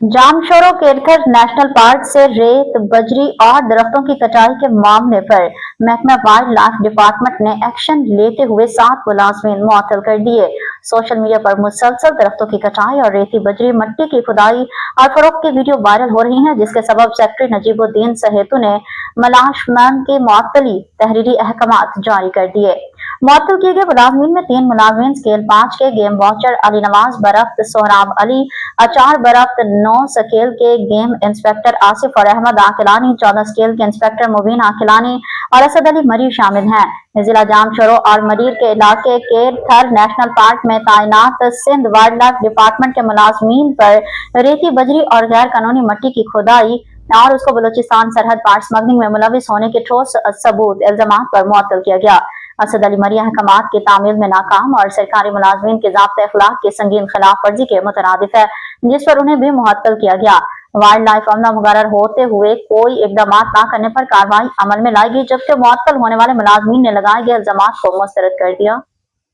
Jamshoro केरखर national park से रेत, बजरी और दरख्तों की कटाई के मामले पर महकमा वाइल्ड लाइफ डिपार्टमेंट ने एक्शन लेते हुए 7 मुलाजमीन मुअत्तल कर दिए। सोशल मीडिया पर मुसलसल दरख्तों की कटाई और रेती बजरी मट्टी की खुदाई और फरोख्त की वीडियो वायरल हो रही है, जिसके सबब सेक्रेटरी नजीबुद्दीन सहेतु ने मलाशमैन की मुअत्तली तहरीरी अहकामात जारी कर दिए। मुअत्तल किए गए मुलाजमीन में 3 मुलाजमीन स्केल 5 के गेम वॉचर अली नवाज बरफ्त, सोहराब अली अचार बरफ्त, 9 स्केल के गेम इंस्पेक्टर आसिफ और अहमद आकिलानी, 14 स्केल के इंस्पेक्टर मुबीन आकिलानी और असद अली मरीर शामिल हैं। जिला जामशोरो और मरीर के इलाके केरथर नेशनल पार्क में तैनात सिंध वाइल्ड लाइफ डिपार्टमेंट के मुलाजमीन पर रेती बजरी और गैर कानूनी मट्टी की खुदाई और उसको बलूचिस्तान सरहद पार स्मगलिंग में मुलविस होने के ठोस सबूत इल्जामात पर मुअत्तल किया गया। असद अली मरी अहकामात की तामील में नाकाम और सरकारी मुलाजमीन के ज़ाब्ते अखलाक की संगीन खिलाफ वर्जी के मुतरादिफ है, जिस पर उन्हें भी मुअत्तल किया गया। वाइल्ड लाइफ अमला मुकर्रर होते हुए कोई इकदाम न करने पर कार्रवाई अमल में लाई गई, जबकि मुअत्तल होने वाले मुलाजमीन ने लगाए गए इल्जामात को मुस्तरद कर दिया।